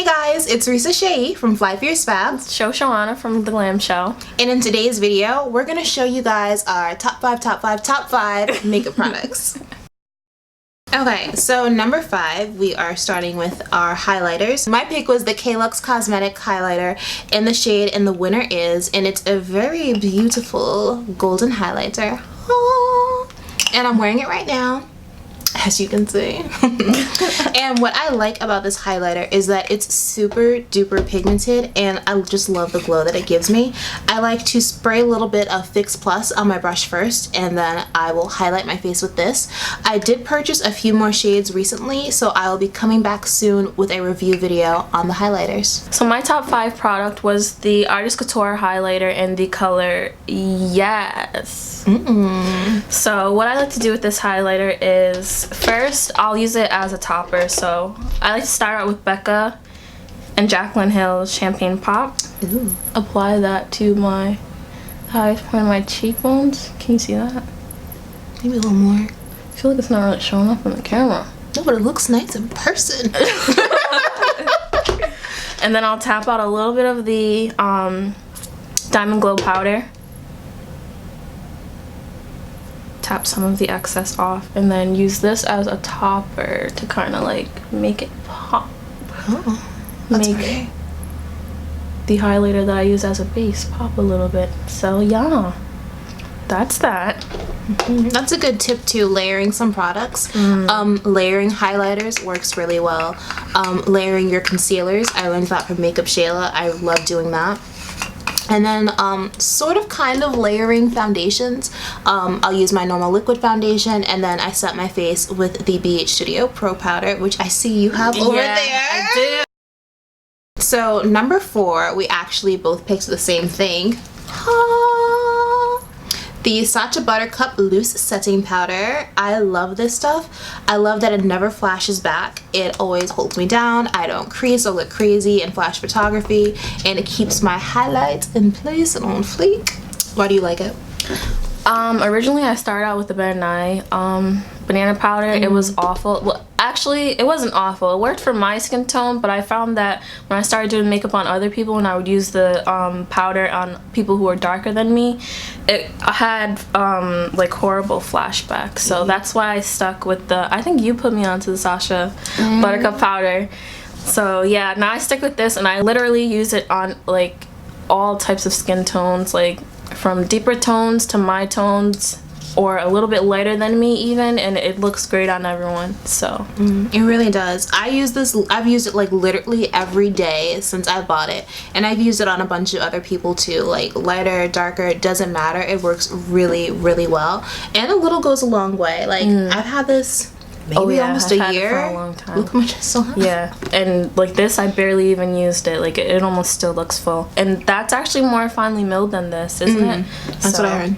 guys, it's Resa from FlyFierceFab. It's Chochoana from TheGlamCho. And in today's video, we're going to show you guys our top 5 makeup products. Okay, so number 5, we are starting with our highlighters. My pick was the Kaylux Cosmetic Highlighter in the shade And the Winner Is, and it's a very beautiful golden highlighter. Aww. And I'm wearing it right now, as you can see. And what I like about this highlighter is that it's super duper pigmented, and I just love the glow that it gives me. I like to spray a little bit of Fix Plus on my brush first, and then I will highlight my face with this. I did purchase a few more shades recently, so I will be coming back soon with a review video on the highlighters. So my top 5 product was the Artist Couture highlighter in the color Yasss. So what I like to do with this highlighter is, first I'll use it as a topper. So I like to start out with Becca and Jaclyn Hill's Champagne Pop. Ooh. Apply that to my highest point of my cheekbones. Can you see that? Maybe a little more. I feel like it's not really showing up on the camera. No, but it looks nice in person. And then I'll tap out a little bit of the Diamond Glow powder. Tap some of the excess off, and then use this as a topper to kind of like make it pop. Oh, that's make pretty. The highlighter that I use as a base pop a little bit. So yeah, that's that. That's a good tip too, layering some products. Layering highlighters works really well. Layering your concealers, I learned that from Makeup Shayla. I love doing that. And then sort of kind of layering foundations. I'll use my normal liquid foundation, and then I set my face with the BH Studio Pro Powder, which I see you have over there. I do. So number 4, we actually both picked the same thing. The Sacha Buttercup Loose Setting Powder. I love this stuff. I love that it never flashes back. It always holds me down. I don't crease or look crazy in flash photography, and it keeps my highlights in place and on fleek. Why do you like it? Originally I started out with the Nye Banana Powder. It was awful. Well, actually, it wasn't awful. It worked for my skin tone, but I found that when I started doing makeup on other people and I would use the powder on people who were darker than me, it had like horrible flashbacks. So that's why I stuck with the, I think you put me onto the Sacha Buttercup powder. So yeah, now I stick with this, and I literally use it on like all types of skin tones, like from deeper tones to my tones, or a little bit lighter than me even, and it looks great on everyone. So it really does. I use this, I've used it like literally every day since I bought it, and I've used it on a bunch of other people too, like lighter, darker, it doesn't matter. It works really, really well, and a little goes a long way. Like I've had this maybe almost a year. For a long time. Look how much I still have. Yeah, and like this, I barely even used it. Like it almost still looks full, and that's actually more finely milled than this, isn't it? That's what I heard.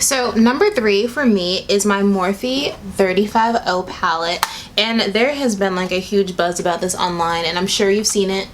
So number 3 for me is my Morphe 35O palette, and there has been like a huge buzz about this online, and I'm sure you've seen it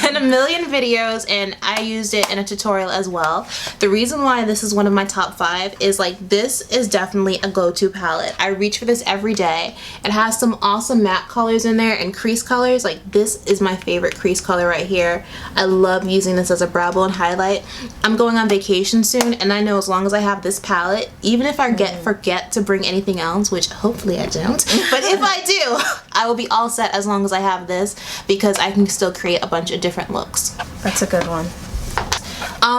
in a million videos, and I used it in a tutorial as well. The reason why this is one of my top 5 is like this is definitely a go-to palette. I reach for this every day. It has some awesome matte colors in there and crease colors. Like this is my favorite crease color right here. I love using this as a brow bone highlight. I'm going on vacation soon, and I know as long as I have this palette, even if I forget to bring anything else, which hopefully I don't, but if I do, I will be all set as long as I have this, because I can still create a bunch of different looks. That's a good one.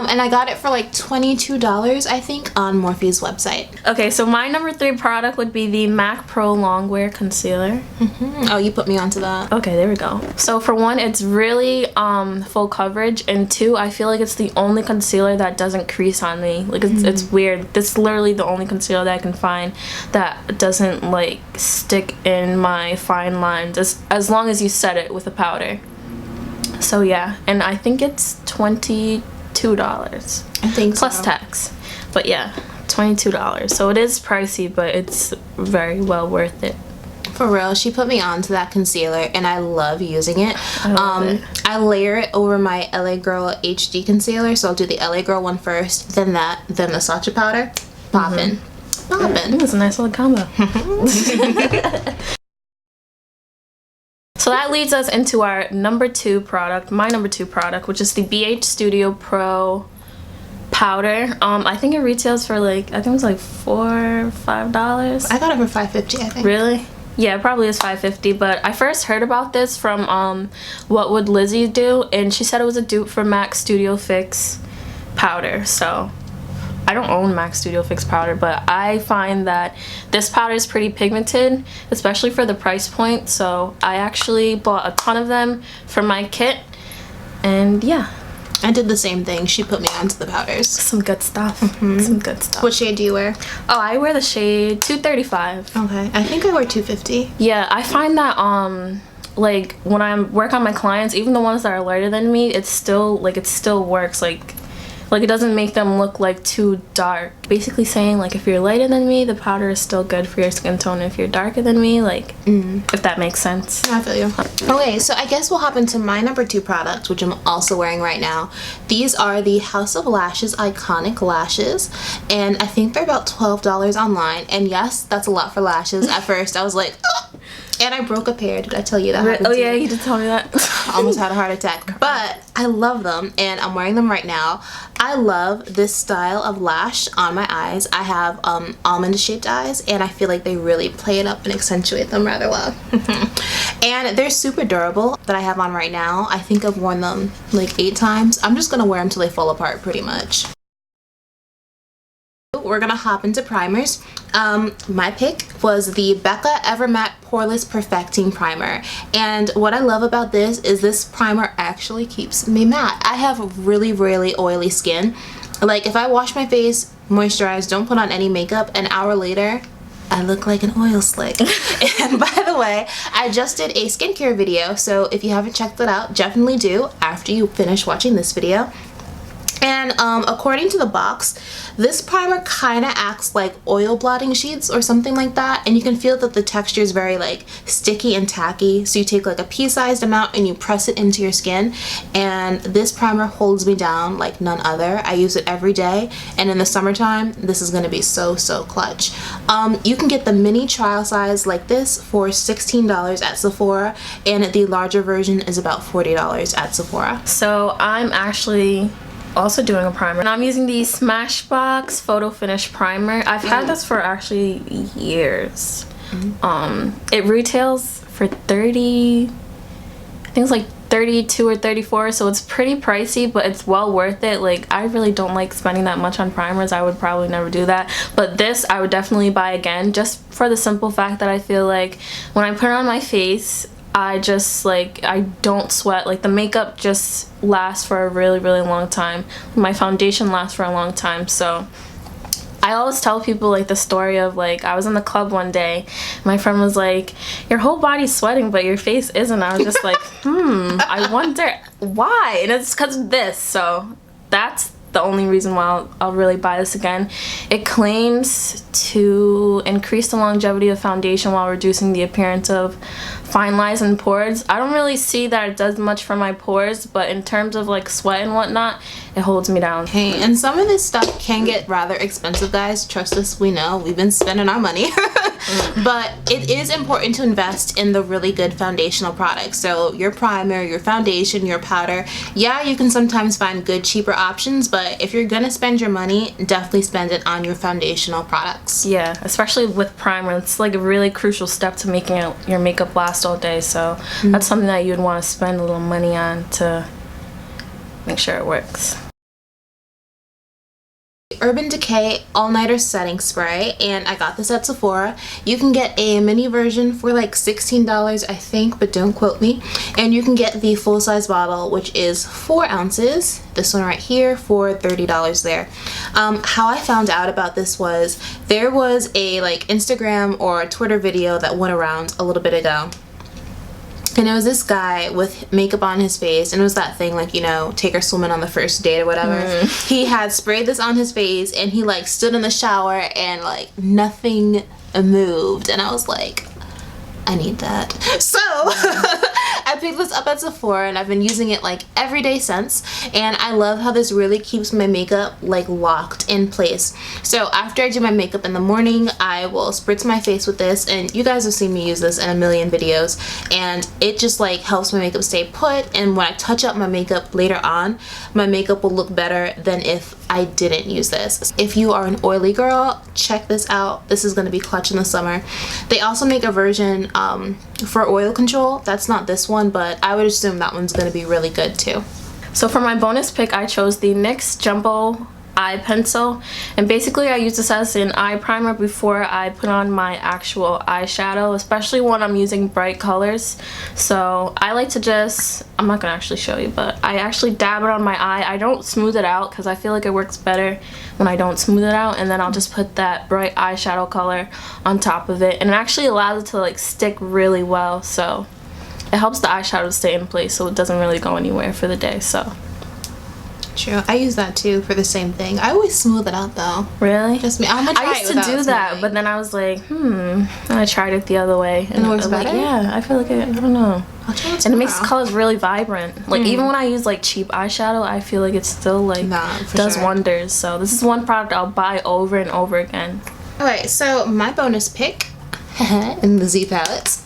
And I got it for like $22, I think, on Morphe's website. Okay, so my number 3 product would be the MAC Prolongwear Concealer. Oh, you put me onto that. Okay, there we go. So for one, it's really full coverage, and 2, I feel like it's the only concealer that doesn't crease on me. Like it's weird. This is literally the only concealer that I can find that doesn't like stick in my fine lines as long as you set it with a powder. So yeah, and I think it's $22. I think so. Plus tax. But yeah, $22. So it is pricey, but it's very well worth it. For real, she put me onto that concealer, and I love using it. I love it. I layer it over my LA Girl HD concealer, so I'll do the LA Girl one first, then that, then the Sacha powder. Poppin'. Poppin'. It's a nice little combo. So that leads us into our number 2 product, my number 2 product, which is the BH Studio Pro powder. I think it retails for like, I think it was like $4 or $5. I got it for $5.50, I think. Really? Yeah, it probably is $5.50, but I first heard about this from What Would Lizzie Do, and she said it was a dupe for MAC Studio Fix powder. So I don't own MAC Studio Fix powder, but I find that this powder is pretty pigmented, especially for the price point. So I actually bought a ton of them for my kit, and yeah. I did the same thing. She put me onto the powders. Some good stuff. Some good stuff. What shade do you wear? Oh, I wear the shade 235. Okay. I think I wear 250. Yeah, I find that like when I work on my clients, even the ones that are lighter than me, it still works. Like it doesn't make them look like too dark. Basically saying like if you're lighter than me, the powder is still good for your skin tone. If you're darker than me, like if that makes sense. I feel you. Okay, so I guess we'll hop into my number 2 product, which I'm also wearing right now. These are the House of Lashes Iconic Lashes, and I think they're about $12 online. And yes, that's a lot for lashes. At first I was like, oh! And I broke a pair. Did I tell you that? Oh yeah, you did tell me that. Almost had a heart attack. But I love them, and I'm wearing them right now. I love this style of lash on my eyes. I have almond shaped eyes, and I feel like they really play it up and accentuate them rather well. And they're super durable that I have on right now. I think I've worn them like 8 times. I'm just gonna wear them till they fall apart pretty much. We're gonna hop into primers. My pick was the Becca Ever Matte Poreless Perfecting Primer, and what I love about this primer actually keeps me matte. I have really oily skin. Like if I wash my face, moisturize, don't put on any makeup, an hour later I look like an oil slick. And by the way, I just did a skincare video, so if you haven't checked that out, definitely do after you finish watching this video. And according to the box, this primer kind of acts like oil blotting sheets or something like that, and you can feel that the texture is very like sticky and tacky. So you take like a pea-sized amount and you press it into your skin, and this primer holds me down like none other. I use it every day, and in the summertime this is going to be so clutch. You can get the mini trial size like this for $16 at Sephora, and the larger version is about $40 at Sephora. So I'm actually also doing a primer, and I'm using the Smashbox Photo Finish Primer. I've had this for actually years. It retails for 30, I think it's like 32 or 34, so it's pretty pricey, but it's well worth it. Like I really don't like spending that much on primers. I would probably never do that, but this I would definitely buy again, just for the simple fact that I feel like when I put it on my face, I just like, I don't sweat. Like the makeup just lasts for a really long time. My foundation lasts for a long time. So I always tell people like the story of like, I was in the club one day, my friend was like, your whole body's sweating but your face isn't. I was just like, I wonder why, and it's because of this. So that's the only reason why I'll really buy this again. It claims to increase the longevity of foundation while reducing the appearance of fine lines and pores. I don't really see that it does much for my pores, but in terms of like sweat and whatnot, it holds me down. Hey, and some of this stuff can get rather expensive, guys. Trust us, we know. We've been spending our money. But it is important to invest in the really good foundational products. So your primer, your foundation, your powder. Yeah, you can sometimes find good, cheaper options, but if you're gonna spend your money, definitely spend it on your foundational products. Yeah, especially with primer. It's like a really crucial step to making your makeup last all day. So that's something that you'd want to spend a little money on to make sure it works. Urban Decay All-Nighter Setting Spray, and I got this at Sephora. You can get a mini version for like $16, I think, but don't quote me. And you can get the full-size bottle, which is 4 ounces. This one right here for $30 there. How I found out about this was there was a like Instagram or Twitter video that went around a little bit ago. And it was this guy with makeup on his face, and it was that thing like, you know, take her swimming on the first date or whatever. He had sprayed this on his face, and he like stood in the shower and like nothing moved, and I was like, I need that. So I I picked this up at Sephora and I've been using it like every day since, and I love how this really keeps my makeup like locked in place. So after I do my makeup in the morning, I will spritz my face with this, and you guys have seen me use this in a million videos, and it just like helps my makeup stay put, and when I touch up my makeup later on, my makeup will look better than if I didn't use this. If you are an oily girl, check this out. This is going to be clutch in the summer. They also make a version for oil control. That's not this one, but I would assume that one's going to be really good too. So for my bonus pick, I chose the NYX Jumbo Eye Pencil, and basically I use this as an eye primer before I put on my actual eyeshadow, especially when I'm using bright colors. So I like to just, I'm not gonna actually show you, but I actually dab it on my eye. I don't smooth it out because I feel like it works better when I don't smooth it out, and then I'll just put that bright eyeshadow color on top of it, and it actually allows it to like stick really well, so it helps the eyeshadow stay in place so it doesn't really go anywhere for the day. So true, I use that too for the same thing. I always smooth it out though. Really? Just me. I'm gonna try I used to do that, but then I was like, and I tried it the other way, and it works better. Like, yeah, I feel like I don't know. I'll try it and it makes colors really vibrant. Like even when I use like cheap eyeshadow, I feel like it still like does wonders. So this is one product I'll buy over and over again. Alright, so my bonus pick in the Z palettes.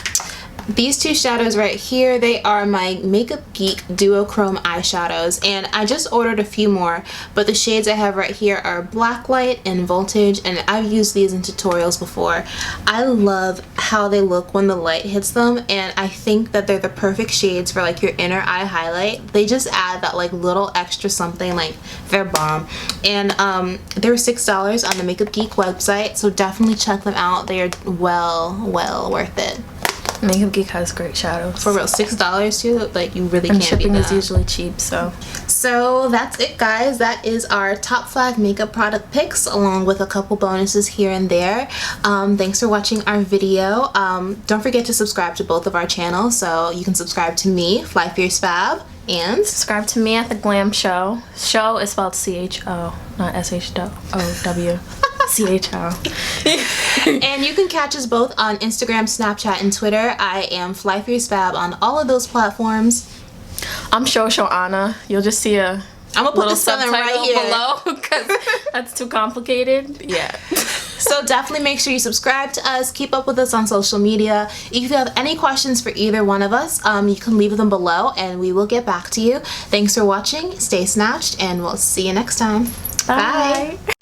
These two shadows right here, they are my Makeup Geek Duochrome eyeshadows, and I just ordered a few more, but the shades I have right here are Blacklight and Voltage, and I've used these in tutorials before. I love how they look when the light hits them, and I think that they're the perfect shades for like your inner eye highlight. They just add that like little extra something, like they're bomb. And they were $6 on the Makeup Geek website, so definitely check them out. They are well worth it. Makeup Geek has great shadows. For real, $6 too, like you really can't beat that. And shipping is usually cheap, so. So that's it guys, that is our top 5 makeup product picks along with a couple bonuses here and there. Thanks for watching our video. Don't forget to subscribe to both of our channels, so you can subscribe to me, FlyFierceFab, and subscribe to me at TheGlamCho. Show is spelled C-H-O, not S-H-O-W. C-H-O. And you can catch us both on Instagram, Snapchat, and Twitter. I am FlyFierceFab on all of those platforms. I'm Chochoana. You'll just see a I'm gonna put the subtitle right here below because that's too complicated. Yeah. So definitely make sure you subscribe to us, keep up with us on social media. If you have any questions for either one of us, you can leave them below and we will get back to you. Thanks for watching, stay snatched, and we'll see you next time. Bye. Bye.